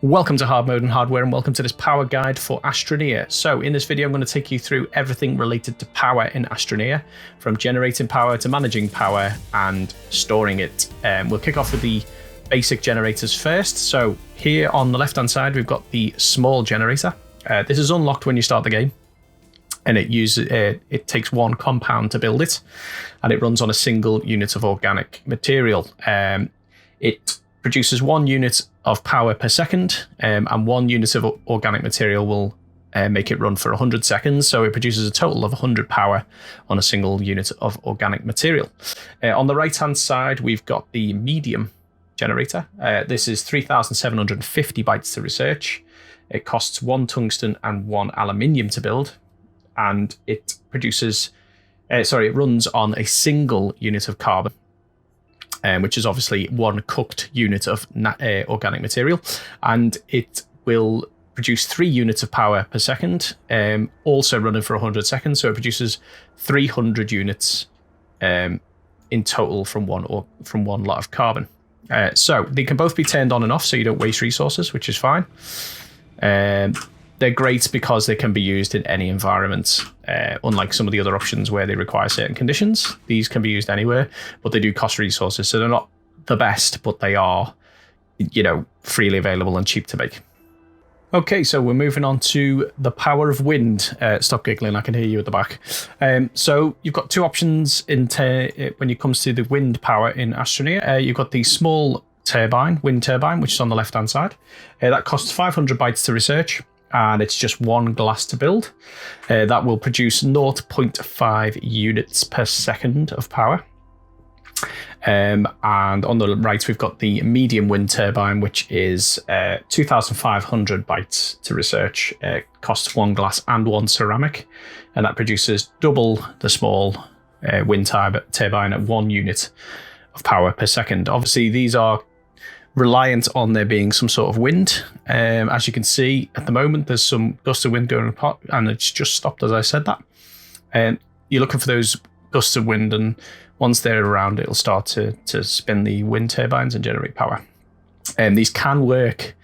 Welcome to Hard Mode and Hardware, and welcome to this power guide for Astroneer. So in this video I'm going to take you through everything related to power in Astroneer, from generating power to managing power and storing it. We'll kick off with the basic generators first. So here on the left hand side we've got the small generator. This is unlocked when you start the game, and it takes one compound to build it, and it runs on a single unit of organic material. It produces 1 unit of power per second, and 1 unit of organic material will make it run for 100 seconds. So it produces a total of 100 power on a single unit of organic material. On the right hand side, we've got the medium generator. This is 3,750 bytes to research. It costs 1 tungsten and 1 aluminium to build, and it produces, it runs on a single unit of carbon, which is obviously 1 cooked unit of organic material, and it will produce 3 units of power per second, also running for 100 seconds. So it produces 300 units in total from one lot of carbon. So they can both be turned on and off, so you don't waste resources, which is fine. They're great because they can be used in any environment, unlike some of the other options where they require certain conditions. These can be used anywhere, but they do cost resources, so they're not the best, but they are, freely available and cheap to make. Okay, so we're moving on to the power of wind. Stop giggling, I can hear you at the back. So you've got 2 options when it comes to the wind power in Astroneer. You've got the small wind turbine, which is on the left-hand side. That costs 500 bytes to research, and it's just 1 glass to build. That will produce 0.5 units per second of power. And on the right, we've got the medium wind turbine, which is 2,500 bytes to research. It costs 1 glass and 1 ceramic, and that produces double the small wind turbine at 1 unit of power per second. Obviously, these are reliant on there being some sort of wind. As you can see at the moment, there's some gusts of wind going apart, and it's just stopped as I said that. And you're looking for those gusts of wind, and once they're around, it'll start to spin the wind turbines and generate power. And these can work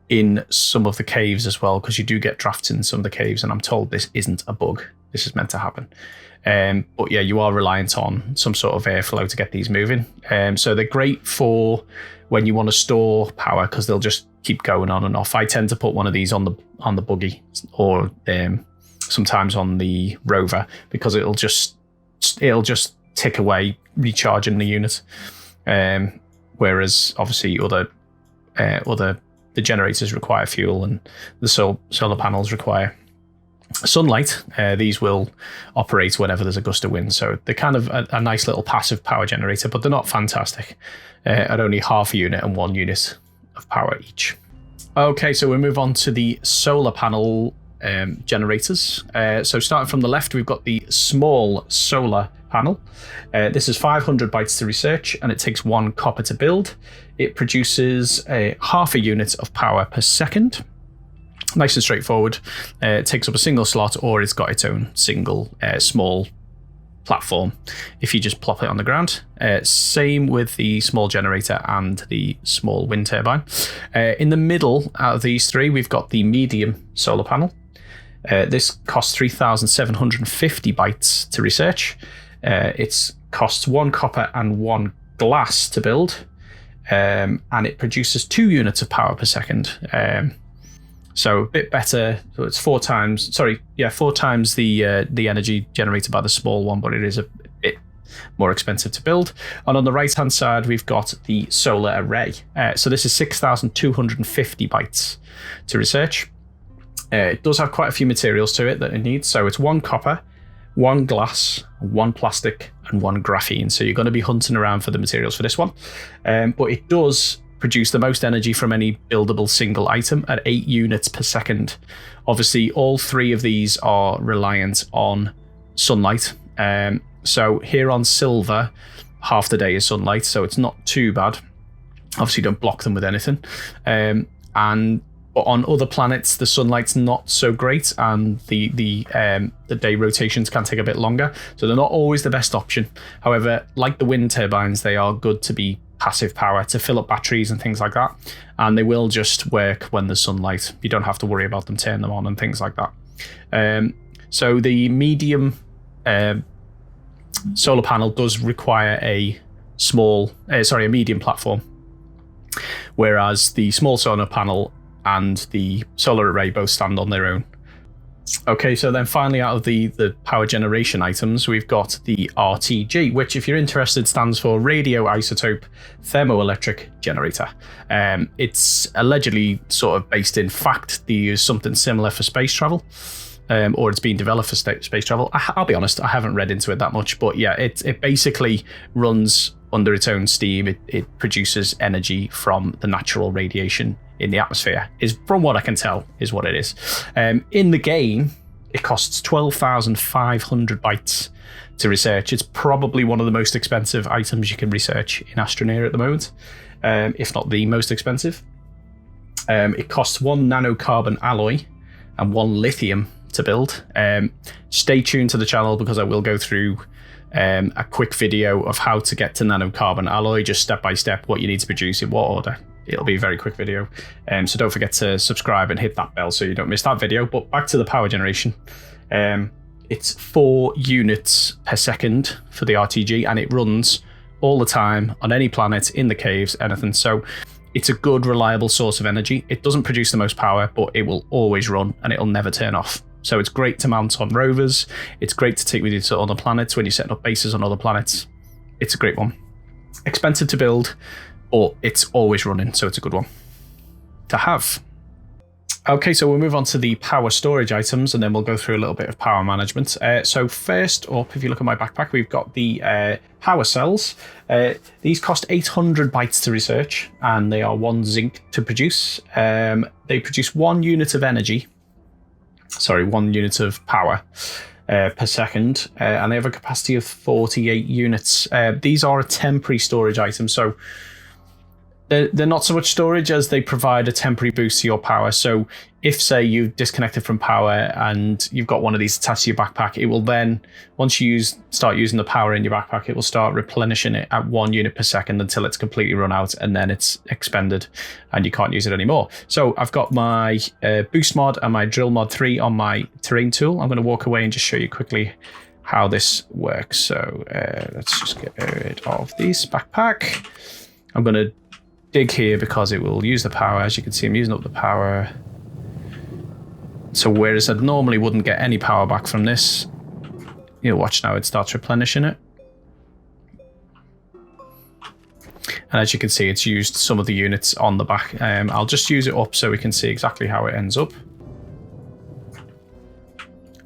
in some of the caves as well, because you do get drafts in some of the caves, and I'm told this isn't a bug. This is meant to happen. But yeah, you are reliant on some sort of airflow to get these moving. So they're great for when you want to store power, because they'll just keep going on and off. I tend to put one of these on the buggy, or sometimes on the rover, because it'll just tick away recharging the unit. Whereas obviously the generators require fuel, and the solar panels require sunlight. These will operate whenever there's a gust of wind, so they're kind of a nice little passive power generator, but they're not fantastic at only half a unit and 1 unit of power each. Okay, so we move on to the solar panel generators. So starting from the left, we've got the small solar panel. This is 500 bytes to research, and it takes 1 copper to build. It produces half a unit of power per second. Nice and straightforward. It takes up a single slot, or it's got its own single small platform if you just plop it on the ground. Same with the small generator and the small wind turbine. In the middle, out of these 3, we've got the medium solar panel. This costs 3,750 bytes to research. It costs 1 copper and 1 glass to build, and it produces 2 units of power per second. So a bit better. So it's 4 times the energy generated by the small one, but it is a bit more expensive to build. And on the right hand side, we've got the solar array. So this is 6,250 bytes to research. It does have quite a few materials to it that it needs. So it's 1 copper, 1 glass, 1 plastic, and 1 graphene. So you're going to be hunting around for the materials for this one. But it does produce the most energy from any buildable single item at 8 units per second. Obviously, all 3 of these are reliant on sunlight. So here on Silver, half the day is sunlight, so it's not too bad. Obviously, don't block them with anything. But on other planets, the sunlight's not so great, and the day rotations can take a bit longer, so they're not always the best option. However, like the wind turbines, they are good to be passive power to fill up batteries and things like that. And they will just work when there's sunlight. You don't have to worry about them turning them on and things like that. So the medium solar panel does require a medium platform, whereas the small solar panel and the solar array both stand on their own. Okay, so then finally out of the power generation items, we've got the RTG, which, if you're interested, stands for Radioisotope Thermoelectric Generator. It's allegedly sort of based in fact. They use something similar for space travel, or it's being developed for space travel. I'll be honest, I haven't read into it that much, but yeah, it basically runs under its own steam. It produces energy from the natural radiation in the atmosphere, is, from what I can tell, is what it is. In the game, it costs 12,500 bytes to research. It's probably one of the most expensive items you can research in Astroneer at the moment, if not the most expensive. It costs 1 nanocarbon alloy and 1 lithium to build. Stay tuned to the channel because I will go through a quick video of how to get to nanocarbon alloy, just step by step, what you need to produce in what order. It'll be a very quick video, so don't forget to subscribe and hit that bell so you don't miss that video. But back to the power generation. It's 4 units per second for the RTG, and it runs all the time on any planet, in the caves, anything. So it's a good, reliable source of energy. It doesn't produce the most power, but it will always run and it'll never turn off. So it's great to mount on rovers. It's great to take with you to other planets when you're setting up bases on other planets. It's a great one. Expensive to build, but it's always running, so it's a good one to have. Okay, so we'll move on to the power storage items, and then we'll go through a little bit of power management. So first up, if you look at my backpack, we've got the power cells. These cost 800 bytes to research, and they are 1 zinc to produce. They produce 1 unit of energy. 1 unit of power per second, and they have a capacity of 48 units. These are a temporary storage item, so they're not so much storage as they provide a temporary boost to your power. So if, say, you've disconnected from power and you've got one of these attached to your backpack, it will then, once you start using the power in your backpack, it will start replenishing it at 1 unit per second until it's completely run out, and then it's expended and you can't use it anymore. So I've got my boost mod and my drill mod 3 on my terrain tool. I'm going to walk away and just show you quickly how this works. So let's just get rid of this backpack. I'm going to dig here because it will use the power. As you can see, I'm using up the power. So whereas I normally wouldn't get any power back from this, you'll watch now it starts replenishing it. And as you can see, it's used some of the units on the back. I'll just use it up so we can see exactly how it ends up.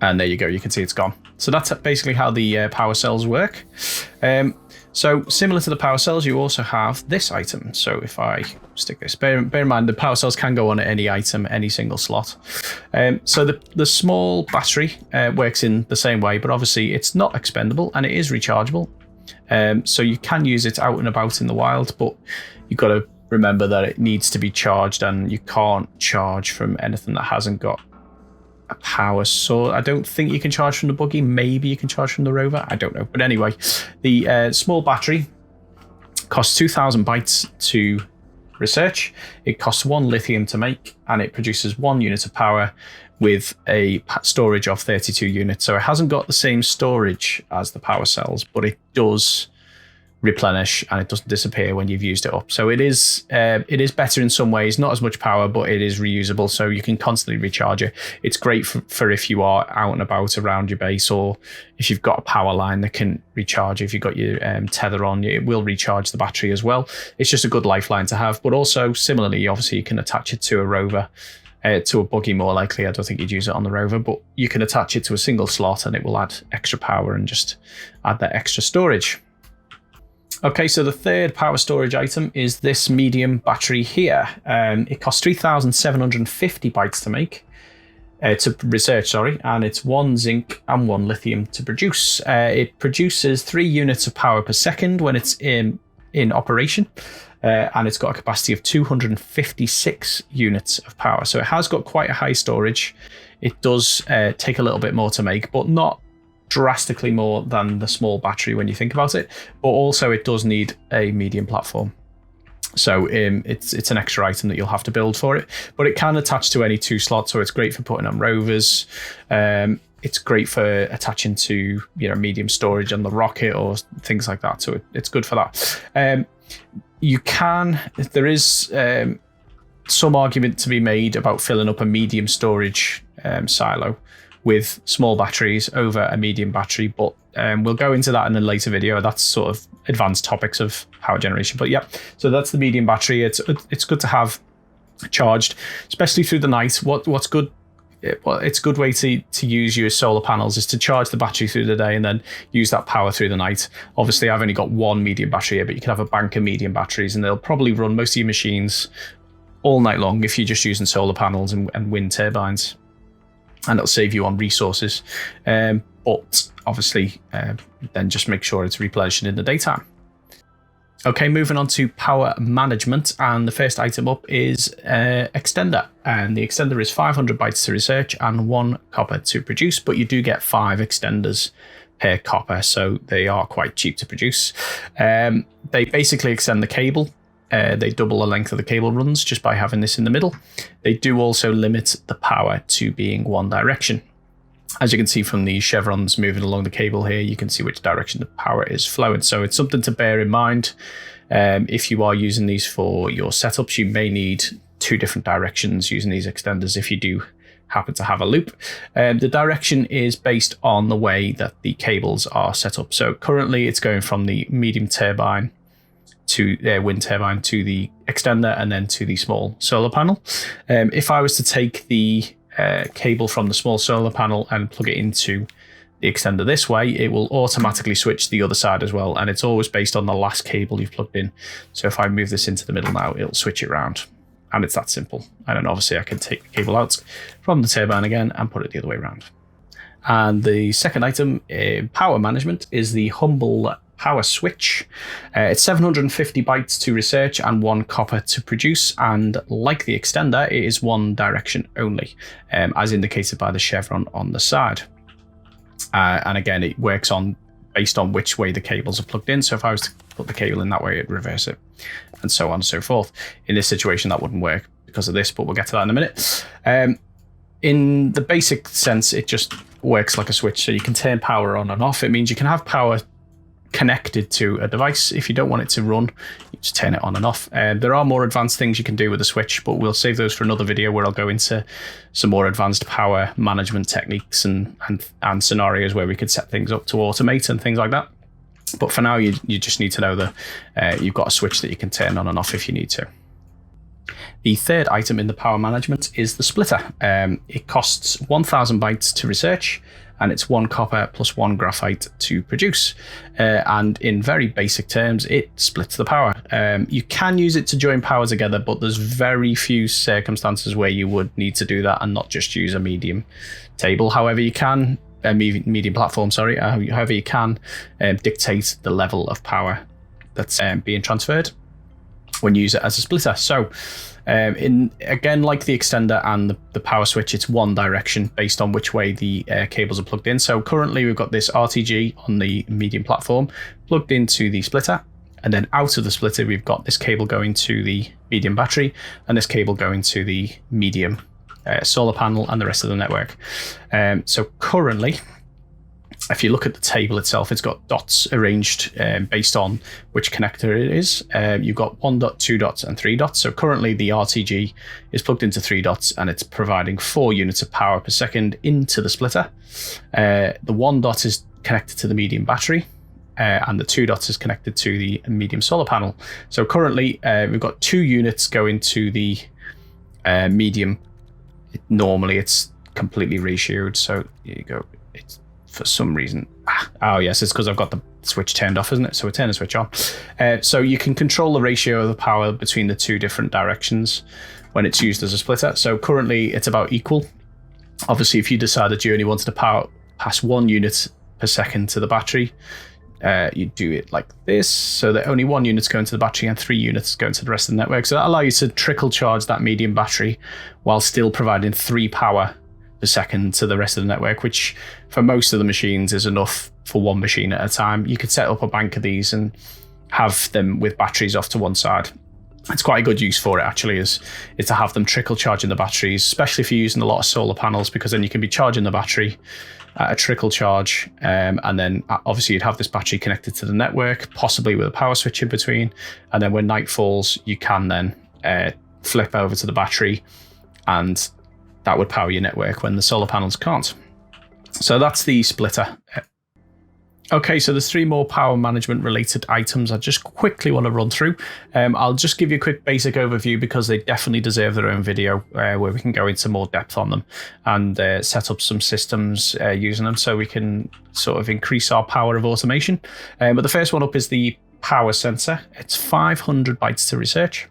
And there you go, you can see it's gone. So that's basically how the power cells work. So similar to the power cells, you also have this item. So if I stick this, bear in mind the power cells can go on at any item, any single slot. So the small battery works in the same way, but obviously it's not expendable and it is rechargeable. So you can use it out and about in the wild, but you've got to remember that it needs to be charged, and you can't charge from anything that hasn't got a power source. I don't think you can charge from the buggy. Maybe you can charge from the rover. I don't know. But anyway, the small battery costs 2,000 bytes to research. It costs 1 lithium to make, and it produces 1 unit of power with a storage of 32 units. So it hasn't got the same storage as the power cells, but it does replenish and it doesn't disappear when you've used it up. So it is better in some ways, not as much power, but it is reusable, so you can constantly recharge it. It's great for if you are out and about around your base, or if you've got a power line that can recharge. If you've got your tether on, it will recharge the battery as well. It's just a good lifeline to have. But also similarly, obviously you can attach it to a rover, to a buggy more likely. I don't think you'd use it on the rover, but you can attach it to a single slot and it will add extra power and just add that extra storage. Okay, so the third power storage item is this medium battery here. It costs 3,750 bytes to make, to research, sorry, and it's 1 zinc and 1 lithium to produce. It produces 3 units of power per second when it's in operation, and it's got a capacity of 256 units of power. So it has got quite a high storage. It does take a little bit more to make, but not drastically more than the small battery when you think about it. But also it does need a medium platform. So it's an extra item that you'll have to build for it, but it can attach to any 2 slots, so it's great for putting on rovers. It's great for attaching to medium storage on the rocket or things like that. So it's good for that. There is some argument to be made about filling up a medium storage silo with small batteries over a medium battery, but we'll go into that in a later video. That's sort of advanced topics of power generation. But yeah, so that's the medium battery. It's good to have charged, especially through the night. What's good? Well, it's a good way to use your solar panels is to charge the battery through the day and then use that power through the night. Obviously, I've only got one medium battery here, but you can have a bank of medium batteries, and they'll probably run most of your machines all night long if you're just using solar panels and wind turbines, and it'll save you on resources. But obviously, then just make sure it's replenishing in the daytime. Okay, moving on to power management, and the first item up is extender, and the extender is 500 bytes to research and 1 copper to produce, but you do get 5 extenders per copper, so they are quite cheap to produce. They basically extend the cable. They double the length of the cable runs just by having this in the middle. They do also limit the power to being one direction. As you can see from the chevrons moving along the cable here, you can see which direction the power is flowing. So it's something to bear in mind. If you are using these for your setups, you may need 2 different directions using these extenders if you do happen to have a loop. The direction is based on the way that the cables are set up. So currently it's going from the medium turbine to wind turbine to the extender and then to the small solar panel. If I was to take the cable from the small solar panel and plug it into the extender this way, it will automatically switch the other side as well, and it's always based on the last cable you've plugged in. So if I move this into the middle now, it'll switch it around, and it's that simple. And then obviously I can take the cable out from the turbine again and put it the other way around. And the second item in power management is the Humble power switch. It's 750 bytes to research and 1 copper to produce, and like the extender, it is one direction only, as indicated by the chevron on the side. And again, it works based on which way the cables are plugged in. So if I was to put the cable in that way, it'd reverse it, and so on and so forth. In this situation, that wouldn't work because of this, but we'll get to that in a minute. In the basic sense, it just works like a switch, so you can turn power on and off. It means you can have power connected to a device. If you don't want it to run, you just turn it on and off. There are more advanced things you can do with the switch, but we'll save those for another video where I'll go into some more advanced power management techniques and scenarios where we could set things up to automate and things like that. But for now, you just need to know that you've got a switch that you can turn on and off if you need to. The third item in the power management is the splitter. It costs 1000 bytes to research, and it's 1 copper plus 1 graphite to produce. And in very basic terms, it splits the power. You can use it to join power together, but there's very few circumstances where you would need to do that and not just use a medium table. However, you can, medium platform, sorry. However, you can dictate the level of power that's being transferred when you use it as a splitter. So again, like the extender and the power switch, it's one direction based on which way the cables are plugged in. So currently we've got this RTG on the medium platform plugged into the splitter, and then out of the splitter we've got this cable going to the medium battery and this cable going to the medium solar panel and the rest of the network. So currently, if you look at the table itself, it's got dots arranged based on which connector it is. You've got 1 dot, 2 dots, and 3 dots. So currently the RTG is plugged into 3 dots and it's providing 4 units of power per second into the splitter. The 1 dot is connected to the medium battery, and the 2 dots is connected to the medium solar panel. So currently we've got 2 units going to the medium. Normally it's completely ratioed. So here you go. It's for some reason, oh yes, it's because I've got the switch turned off, isn't it? So we turn the switch on. So you can control the ratio of the power between the 2 different directions when it's used as a splitter. So currently it's about equal. Obviously, if you decided you only wanted to pass 1 unit per second to the battery, you do it like this, so that only 1 unit's going to the battery and 3 units going to the rest of the network. So that allows you to trickle charge that medium battery while still providing 3 power per second to the rest of the network, which for most of the machines is enough for 1 machine at a time. You could set up a bank of these and have them with batteries off to one side it's quite a good use for it actually, is to have them trickle charging the batteries, especially if you're using a lot of solar panels, because then you can be charging the battery at a trickle charge, and then obviously you'd have this battery connected to the network, possibly with a power switch in between, and then when night falls you can then flip over to the battery, and that would power your network when the solar panels can't. So that's the splitter. Okay, so there's 3 more power management related items I just quickly want to run through. I'll just give you a quick basic overview because they definitely deserve their own video where we can go into more depth on them and set up some systems using them so we can sort of increase our power of automation. But the first one up is the power sensor. It's 500 bytes to research.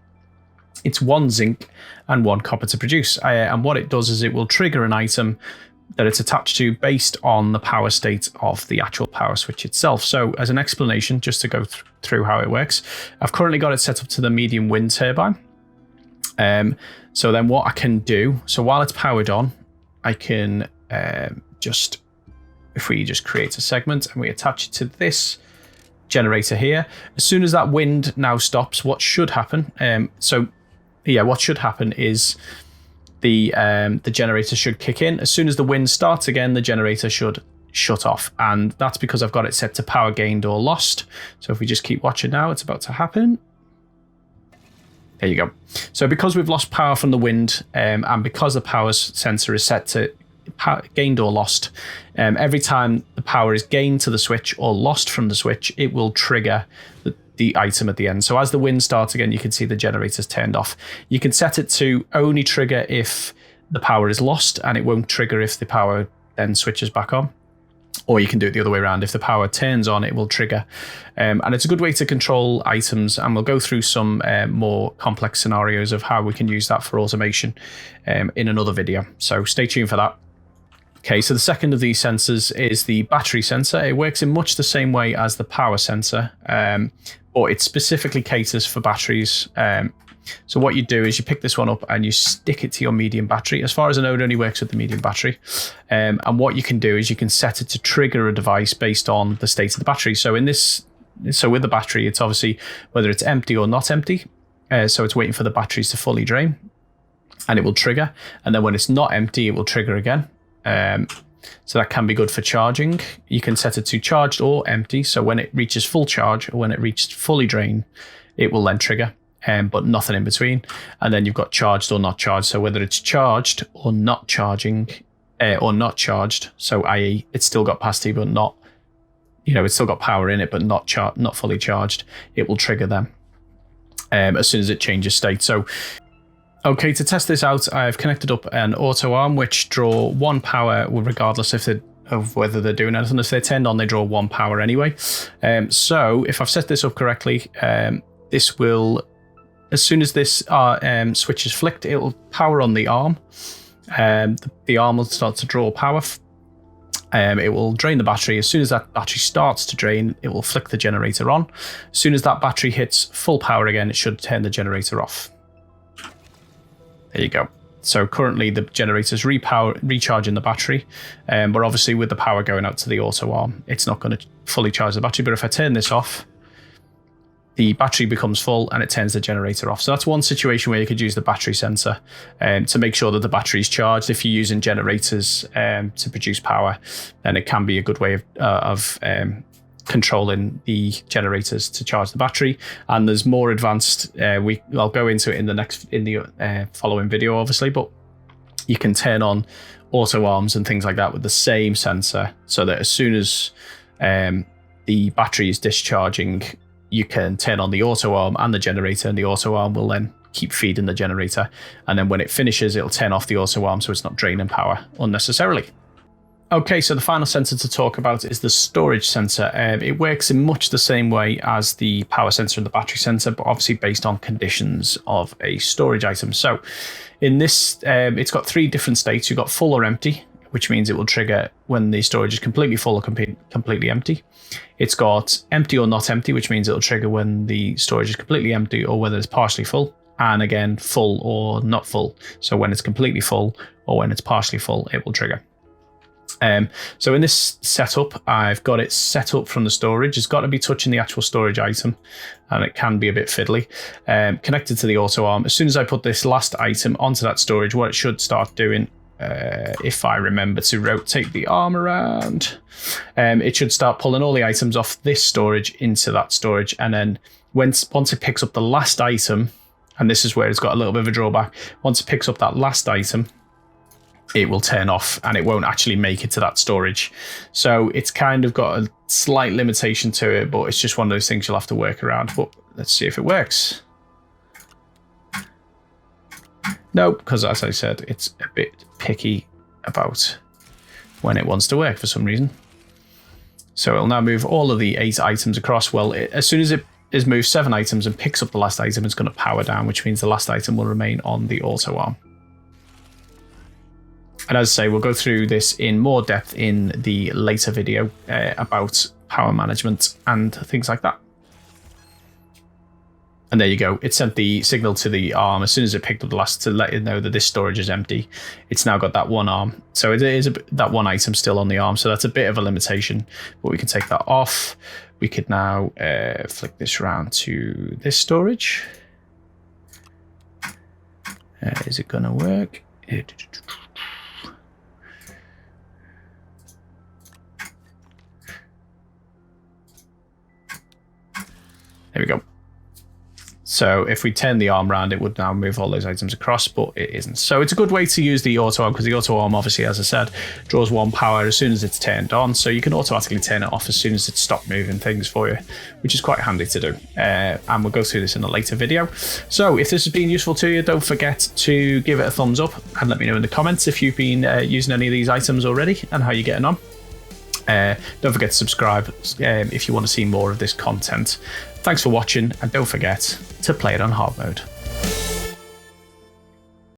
It's 1 zinc and 1 copper to produce. And what it does is it will trigger an item that it's attached to based on the power state of the actual power switch itself. So as an explanation, just to go through how it works, I've currently got it set up to the medium wind turbine. So then what I can do, so while it's powered on, I can if we just create a segment and we attach it to this generator here, as soon as that wind now stops, what should happen? What should happen is the generator should kick in. As soon as the wind starts again, the generator should shut off. And that's because I've got it set to power gained or lost. So if we just keep watching now, it's about to happen. There you go. So because we've lost power from the wind, and because the power sensor is set to gained or lost, every time the power is gained to the switch or lost from the switch, it will trigger the item at the end. So as the wind starts again, you can see the generator's turned off. You can set it to only trigger if the power is lost, and it won't trigger if the power then switches back on. Or you can do it the other way around. If the power turns on, it will trigger. And it's a good way to control items, and we'll go through some more complex scenarios of how we can use that for automation in another video. So stay tuned for that. Okay, so the second of these sensors is the battery sensor. It works in much the same way as the power sensor, but it specifically caters for batteries. So what you do is you pick this one up and you stick it to your medium battery. As far as I know, it only works with the medium battery. And what you can do is you can set it to trigger a device based on the state of the battery. So with the battery, it's obviously whether it's empty or not empty. So it's waiting for the batteries to fully drain, and it will trigger. And then when it's not empty, it will trigger again. So that can be good for charging. You can set it to charged or empty. So when it reaches full charge or when it reaches fully drained, it will then trigger, but nothing in between. And then you've got charged or not charged. So whether it's charged or not charging, or not charged. So i.e. it's still got capacity, but not, it's still got power in it, but not fully charged. It will trigger them as soon as it changes state. So okay, to test this out, I've connected up an auto arm which draw 1 power regardless of whether they're doing anything. If they're turned on, they draw 1 power anyway. So if I've set this up correctly, this will, as soon as this switch is flicked, it will power on the arm. The arm will start to draw power. It will drain the battery. As soon as that battery starts to drain, it will flick the generator on. As soon as that battery hits full power again, it should turn the generator off. There you go. So currently the generator's recharging the battery, but obviously with the power going out to the auto arm, it's not going to fully charge the battery. But if I turn this off, the battery becomes full and it turns the generator off. So that's one situation where you could use the battery sensor to make sure that the battery is charged. If you're using generators to produce power, then it can be a good way of controlling the generators to charge the battery. And there's more advanced, I'll go into it in the following video obviously, but you can turn on auto arms and things like that with the same sensor, so that as soon as the battery is discharging, you can turn on the auto arm and the generator, and the auto arm will then keep feeding the generator, and then when it finishes, it'll turn off the auto arm so it's not draining power unnecessarily. Okay, so the final sensor to talk about is the storage sensor. It works in much the same way as the power sensor and the battery sensor, but obviously based on conditions of a storage item. So in this, it's got 3 different states. You've got full or empty, which means it will trigger when the storage is completely full or completely empty. It's got empty or not empty, which means it'll trigger when the storage is completely empty or whether it's partially full. And again, full or not full. So when it's completely full or when it's partially full, it will trigger. So in this setup, I've got it set up from the storage. It's got to be touching the actual storage item, and it can be a bit fiddly. Connected to the auto arm. As soon as I put this last item onto that storage, what it should start doing, if I remember to rotate the arm around, it should start pulling all the items off this storage into that storage. And then once it picks up the last item, and this is where it's got a little bit of a drawback, once it picks up that last item, it will turn off and it won't actually make it to that storage. So it's kind of got a slight limitation to it, but it's just one of those things you'll have to work around. But let's see if it works. No, because as I said, it's a bit picky about when it wants to work for some reason. So it'll now move all of the 8 items across. Well, as soon as it has moved 7 items and picks up the last item, it's going to power down, which means the last item will remain on the auto arm. And as I say, we'll go through this in more depth in the later video about power management and things like that. And there you go. It sent the signal to the arm as soon as it picked up the last to let it know that this storage is empty. It's now got that one arm. So it is that one item still on the arm. So that's a bit of a limitation, but we can take that off. We could now flick this around to this storage. Is it going to work? There we go. So if we turn the arm around, it would now move all those items across, but it isn't. So it's a good way to use the auto arm, because the auto arm, obviously, as I said, draws 1 power as soon as it's turned on. So you can automatically turn it off as soon as it's stopped moving things for you, which is quite handy to do. And we'll go through this in a later video. So if this has been useful to you, don't forget to give it a thumbs up and let me know in the comments if you've been using any of these items already and how you're getting on. Don't forget to subscribe if you want to see more of this content. Thanks for watching, and don't forget to play it on hard mode.